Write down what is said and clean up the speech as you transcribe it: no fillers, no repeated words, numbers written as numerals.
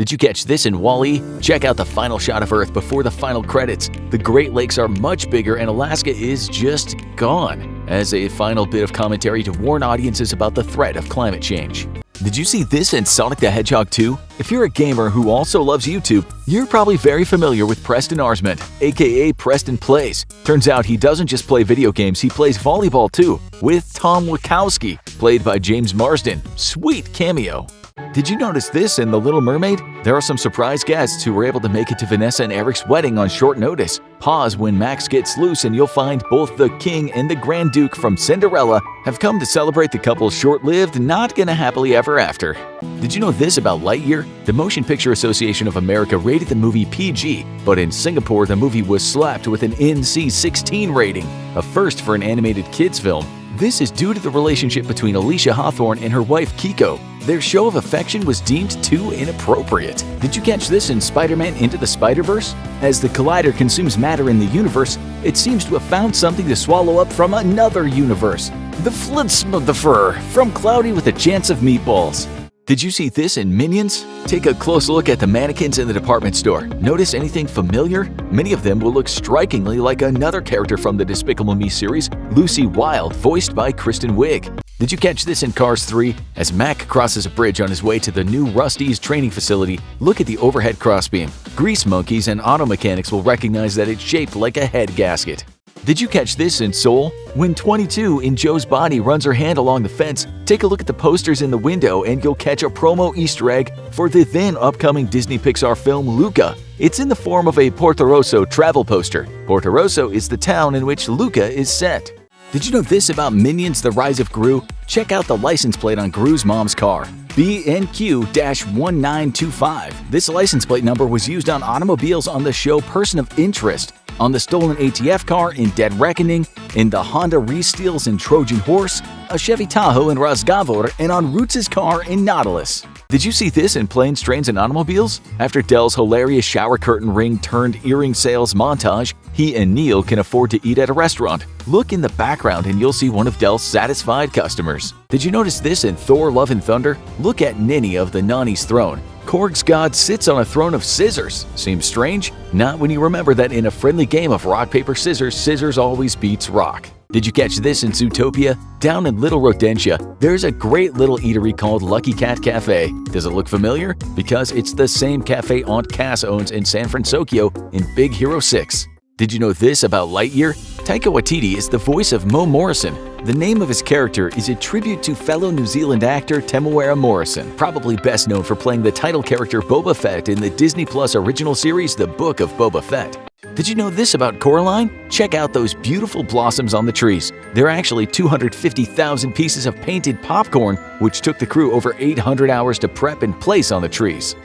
Did you catch this in Wall-E? Check out the final shot of Earth before the final credits. The Great Lakes are much bigger and Alaska is just gone, as a final bit of commentary to warn audiences about the threat of climate change. Did you see this in Sonic the Hedgehog 2? If you're a gamer who also loves YouTube, you're probably very familiar with Preston Arsment, aka Preston Plays. Turns out he doesn't just play video games, he plays volleyball too, with Tom Wachowski, played by James Marsden. Sweet cameo! Did you notice this in The Little Mermaid? There are some surprise guests who were able to make it to Vanessa and Eric's wedding on short notice. Pause when Max gets loose and you'll find both the King and the Grand Duke from Cinderella have come to celebrate the couple's short-lived, not gonna happily ever after. Did you know this about Lightyear? The Motion Picture Association of America rated the movie PG, but in Singapore the movie was slapped with an NC-16 rating, a first for an animated kids film. This is due to the relationship between Alicia Hawthorne and her wife Kiko. Their show of affection was deemed too inappropriate. Did you catch this in Spider-Man Into the Spider-Verse? As the Collider consumes matter in the universe, it seems to have found something to swallow up from another universe. The Flitzmotherfur from Cloudy with a Chance of Meatballs. Did you see this in Minions? Take a close look at the mannequins in the department store. Notice anything familiar? Many of them will look strikingly like another character from the Despicable Me series, Lucy Wilde, voiced by Kristen Wiig. Did you catch this in Cars 3? As Mac crosses a bridge on his way to the new Rusty's training facility, look at the overhead crossbeam. Grease monkeys and auto mechanics will recognize that it's shaped like a head gasket. Did you catch this in Soul? When 22 in Joe's body runs her hand along the fence, take a look at the posters in the window and you'll catch a promo Easter egg for the then upcoming Disney Pixar film Luca. It's in the form of a Portorosso travel poster. Portorosso is the town in which Luca is set. Did you know this about Minions: The Rise of Gru? Check out the license plate on Gru's mom's car. BNQ-1925. This license plate number was used on automobiles on the show Person of Interest, on the stolen ATF car in Dead Reckoning, in the Honda Re-Steals in Trojan Horse, a Chevy Tahoe in Rosgavor, and on Roots' car in Nautilus. Did you see this in Planes, Trains, and Automobiles? After Dell's hilarious shower curtain ring turned earring sales montage, he and Neil can afford to eat at a restaurant. Look in the background and you'll see one of Dell's satisfied customers. Did you notice this in Thor: Love and Thunder? Look at Ninny of the Nani's throne. Korg's god sits on a throne of scissors. Seems strange? Not when you remember that in a friendly game of rock, paper, scissors, scissors always beats rock. Did you catch this in Zootopia? Down in Little Rodentia, there's a great little eatery called Lucky Cat Cafe. Does it look familiar? Because it's the same cafe Aunt Cass owns in San Francisco in Big Hero 6. Did you know this about Lightyear? Taika Waititi is the voice of Mo Morrison. The name of his character is a tribute to fellow New Zealand actor Temuera Morrison, probably best known for playing the title character Boba Fett in the Disney Plus original series The Book of Boba Fett. Did you know this about Coraline? Check out those beautiful blossoms on the trees. They're actually 250,000 pieces of painted popcorn, which took the crew over 800 hours to prep and place on the trees.